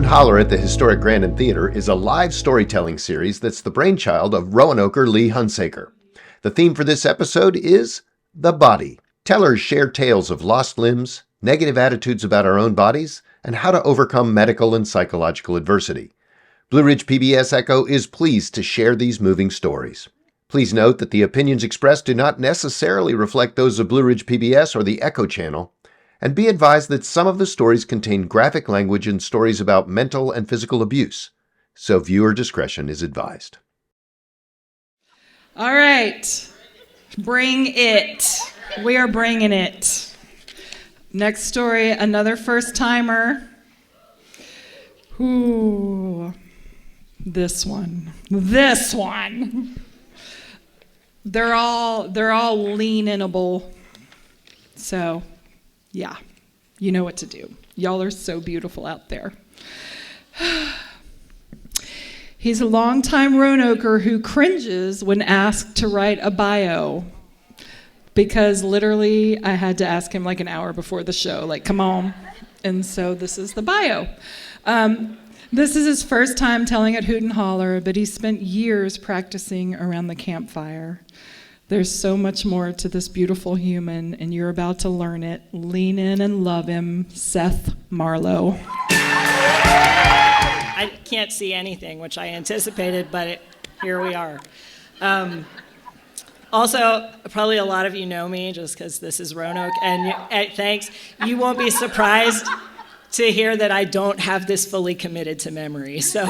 Holler at the Historic Grandin Theatre is a live storytelling series that's the brainchild of Roanoker Lee Hunsaker. The theme for this episode is the body. Tellers share tales of lost limbs, negative attitudes about our own bodies, and how to overcome medical and psychological adversity. Blue Ridge PBS Echo is pleased to share these moving stories. Please note that the opinions expressed do not necessarily reflect those of Blue Ridge PBS or the Echo Channel, and be advised that some of the stories contain graphic language and stories about mental and physical abuse, so viewer discretion is advised. All right, bring it. We are bringing it. Next story, another first-timer. Ooh, this one. They're all lean-inable. So, yeah, you know what to do. Y'all are so beautiful out there. He's a longtime Roanoker who cringes when asked to write a bio. Because literally, I had to ask him like an hour before the show, like, come on. And so this is the bio. This is his first time telling at Hoot and Holler, but he spent years practicing around the campfire. There's so much more to this beautiful human, and you're about to learn it. Lean in and love him, Seth Marlow. I can't see anything, which I anticipated, but here we are. Also, probably a lot of you know me just because this is Roanoke, and thanks. You won't be surprised to hear that I don't have this fully committed to memory. So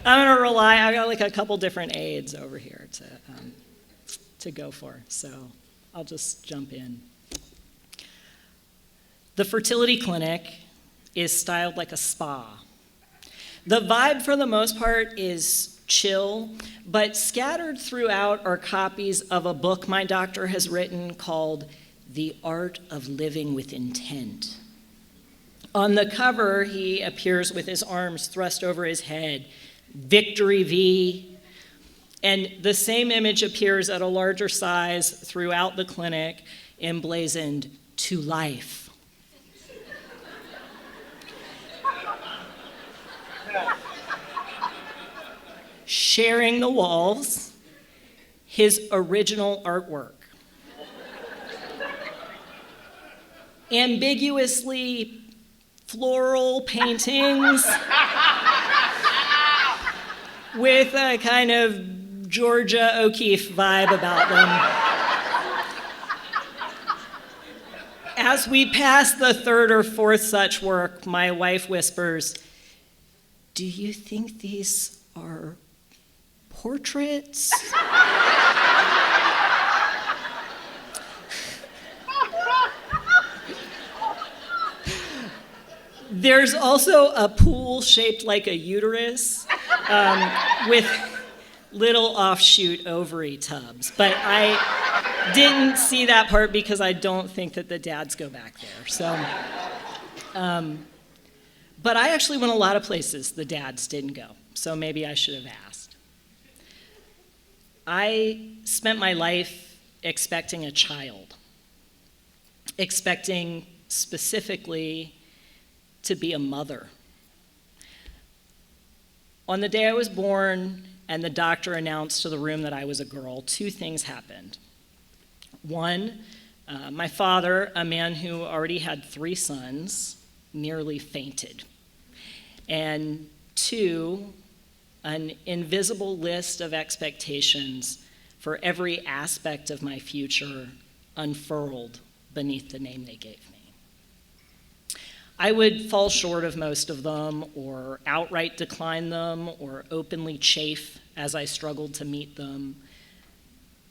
I'm going to rely, I got like a couple different aids over here to go for. So I'll just jump in. The fertility clinic is styled like a spa. The vibe for the most part is chill, but scattered throughout are copies of a book my doctor has written called The Art of Living with Intent. On the cover, he appears with his arms thrust over his head, Victory V, and the same image appears at a larger size throughout the clinic, emblazoned to life. Sharing the walls, his original artwork. Ambiguously floral paintings with a kind of Georgia O'Keeffe vibe about them. As we pass the third or fourth such work, my wife whispers, "Do you think these are portraits?" There's also a pool shaped like a uterus with little offshoot ovary tubs. But I didn't see that part because I don't think that the dads go back there. So, but I actually went a lot of places the dads didn't go. So maybe I should have asked. I spent my life expecting a child, expecting specifically to be a mother. On the day I was born and the doctor announced to the room that I was a girl, two things happened. One, my father, a man who already had 3 sons, nearly fainted. And two, an invisible list of expectations for every aspect of my future unfurled beneath the name they gave me. I would fall short of most of them, or outright decline them, or openly chafe as I struggled to meet them.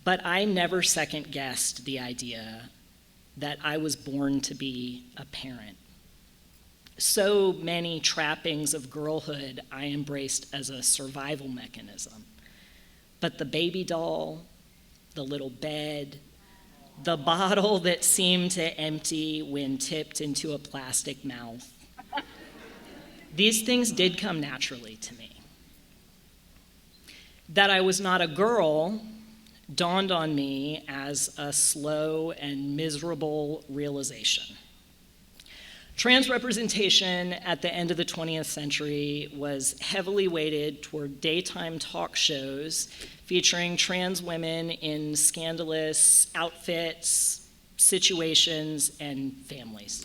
But I never second-guessed the idea that I was born to be a parent. So many trappings of girlhood I embraced as a survival mechanism. But the baby doll, the little bed, the bottle that seemed to empty when tipped into a plastic mouth. These things did come naturally to me. That I was not a girl dawned on me as a slow and miserable realization. Trans representation at the end of the 20th century was heavily weighted toward daytime talk shows featuring trans women in scandalous outfits, situations, and families.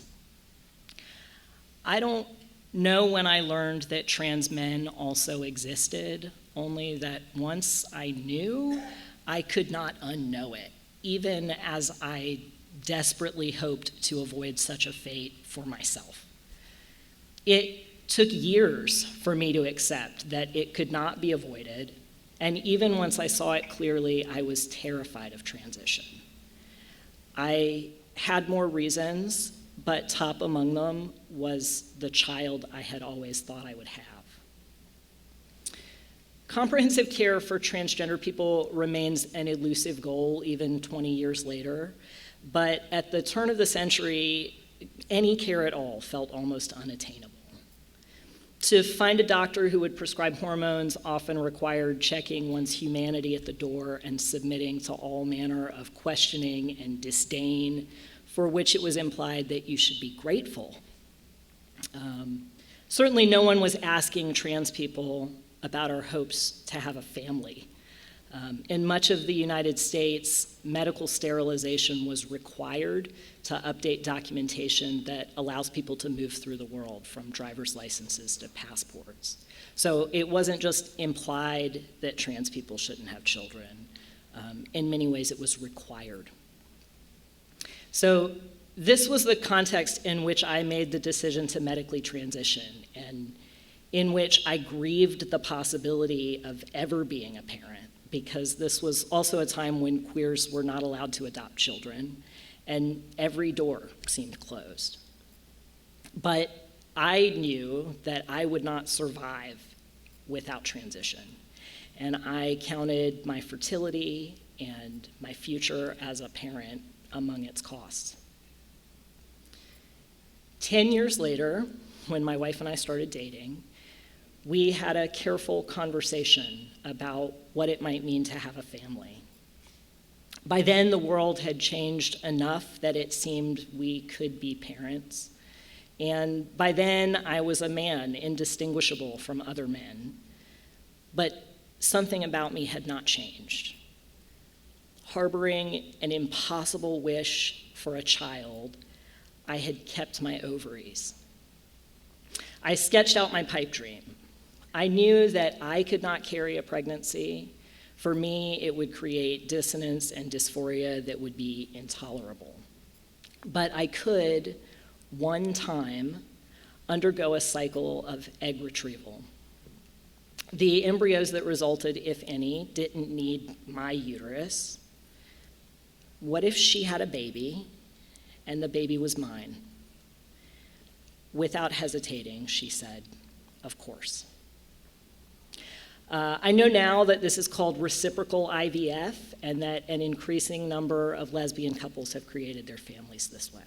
I don't know when I learned that trans men also existed, only that once I knew, I could not unknow it, even as I desperately hoped to avoid such a fate for myself. It took years for me to accept that it could not be avoided, and even once I saw it clearly, I was terrified of transition. I had more reasons, but top among them was the child I had always thought I would have. Comprehensive care for transgender people remains an elusive goal even 20 years later, but at the turn of the century, any care at all felt almost unattainable. To find a doctor who would prescribe hormones often required checking one's humanity at the door and submitting to all manner of questioning and disdain, for which it was implied that you should be grateful. Certainly no one was asking trans people about our hopes to have a family. In much of the United States, medical sterilization was required to update documentation that allows people to move through the world, from driver's licenses to passports. So it wasn't just implied that trans people shouldn't have children. In many ways, it was required. So this was the context in which I made the decision to medically transition, and in which I grieved the possibility of ever being a parent, because this was also a time when queers were not allowed to adopt children, and every door seemed closed. But I knew that I would not survive without transition, and I counted my fertility and my future as a parent among its costs. 10 years later, when my wife and I started dating, we had a careful conversation about what it might mean to have a family. By then, the world had changed enough that it seemed we could be parents. And by then, I was a man, indistinguishable from other men. But something about me had not changed. Harboring an impossible wish for a child, I had kept my ovaries. I sketched out my pipe dream. I knew that I could not carry a pregnancy. For me, it would create dissonance and dysphoria that would be intolerable. But I could, one time, undergo a cycle of egg retrieval. The embryos that resulted, if any, didn't need my uterus. What if she had a baby and the baby was mine? Without hesitating, she said, "Of course." I know now that this is called reciprocal IVF, and that an increasing number of lesbian couples have created their families this way.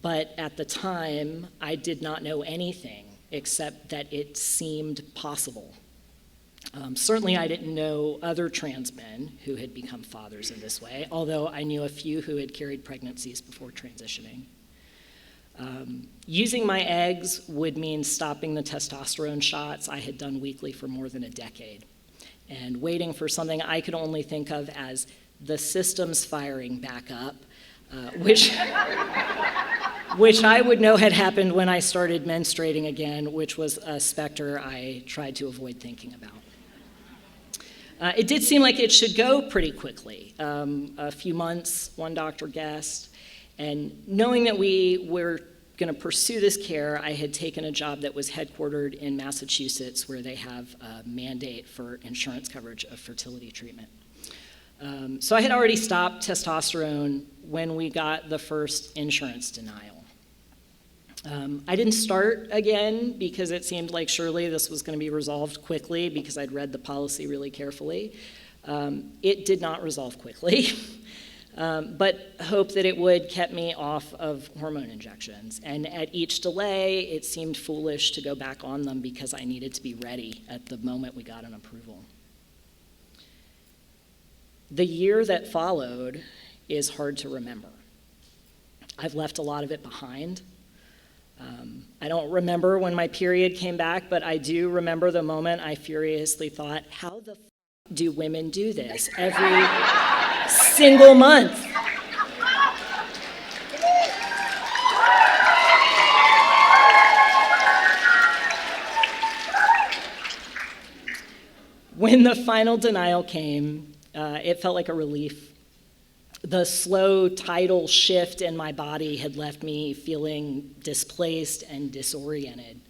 But at the time, I did not know anything except that it seemed possible. Certainly I didn't know other trans men who had become fathers in this way, although I knew a few who had carried pregnancies before transitioning. Using my eggs would mean stopping the testosterone shots I had done weekly for more than a decade, and waiting for something I could only think of as the systems firing back up, which I would know had happened when I started menstruating again, which was a specter I tried to avoid thinking about. It did seem like it should go pretty quickly, a few months, one doctor guessed. And knowing that we were going to pursue this care, I had taken a job that was headquartered in Massachusetts, where they have a mandate for insurance coverage of fertility treatment. So I had already stopped testosterone when we got the first insurance denial. I didn't start again because it seemed like surely this was going to be resolved quickly, because I'd read the policy really carefully. It did not resolve quickly. But hope that it would kept me off of hormone injections. And at each delay, it seemed foolish to go back on them because I needed to be ready at the moment we got an approval. The year that followed is hard to remember. I've left a lot of it behind. I don't remember when my period came back, but I do remember the moment I furiously thought, how the do women do this every single month? When the final denial came, it felt like a relief. The slow tidal shift in my body had left me feeling displaced and disoriented.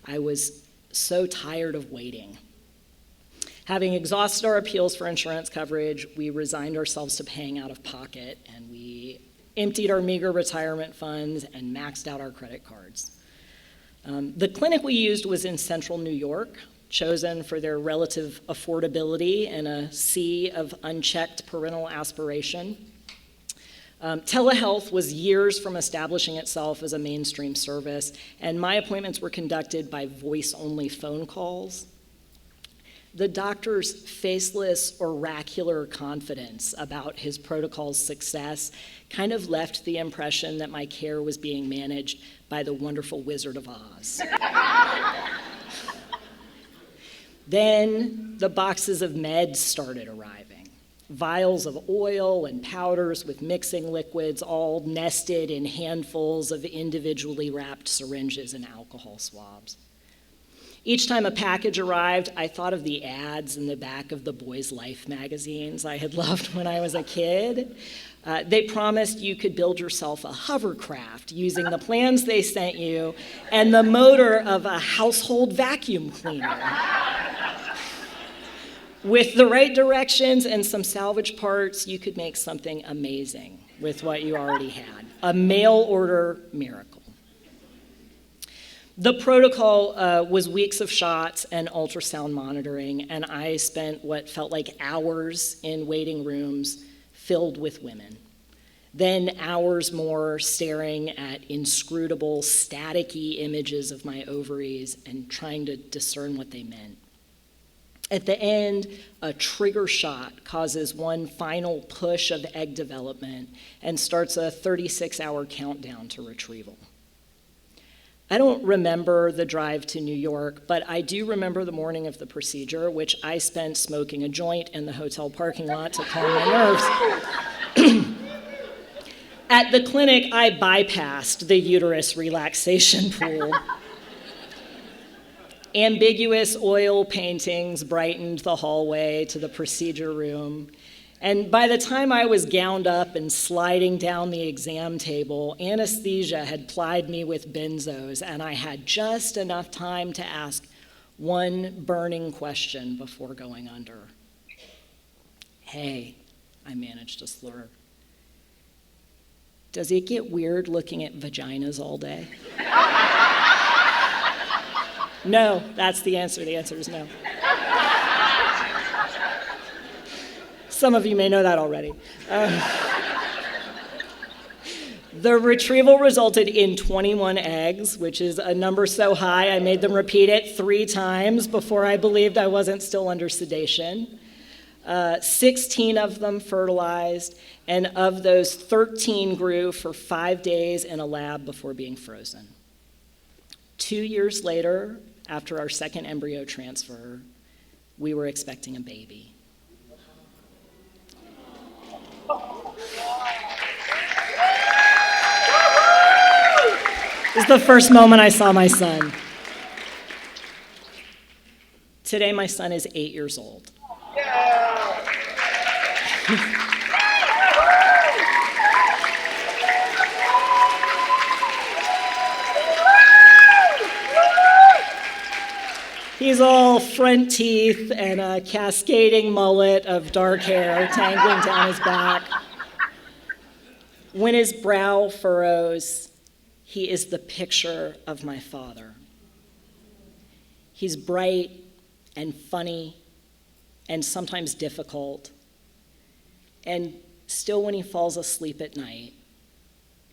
I was so tired of waiting. Having exhausted our appeals for insurance coverage, we resigned ourselves to paying out of pocket, and we emptied our meager retirement funds and maxed out our credit cards. The clinic we used was in central New York, chosen for their relative affordability in a sea of unchecked parental aspiration. Telehealth was years from establishing itself as a mainstream service, and my appointments were conducted by voice-only phone calls. The doctor's faceless, oracular confidence about his protocol's success kind of left the impression that my care was being managed by the wonderful Wizard of Oz. Then the boxes of meds started arriving. Vials of oil and powders with mixing liquids, all nested in handfuls of individually wrapped syringes and alcohol swabs. Each time a package arrived, I thought of the ads in the back of the Boys' Life magazines I had loved when I was a kid. They promised you could build yourself a hovercraft using the plans they sent you and the motor of a household vacuum cleaner. With the right directions and some salvage parts, you could make something amazing with what you already had. A mail-order miracle. The protocol was weeks of shots and ultrasound monitoring, and I spent what felt like hours in waiting rooms filled with women. Then hours more staring at inscrutable, staticky images of my ovaries and trying to discern what they meant. At the end, a trigger shot causes one final push of egg development and starts a 36-hour countdown to retrieval. I don't remember the drive to New York, but I do remember the morning of the procedure, which I spent smoking a joint in the hotel parking lot to calm my nerves. At the clinic, I bypassed the uterus relaxation pool. Ambiguous oil paintings brightened the hallway to the procedure room. And by the time I was gowned up and sliding down the exam table, anesthesia had plied me with benzos, and I had just enough time to ask one burning question before going under. "Hey," I managed to slur. "Does it get weird looking at vaginas all day?" No, that's the answer. The answer is no. Some of you may know that already. The retrieval resulted in 21 eggs, which is a number so high I made them repeat it 3 times before I believed I wasn't still under sedation. 16 of them fertilized, and of those, 13 grew for 5 days in a lab before being frozen. 2 years later, after our second embryo transfer, we were expecting a baby. This is the first moment I saw my son. Today, my son is 8 years old. He's all front teeth and a cascading mullet of dark hair tangling down his back. When his brow furrows, he is the picture of my father. He's bright and funny and sometimes difficult. And still, when he falls asleep at night,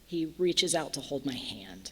he reaches out to hold my hand.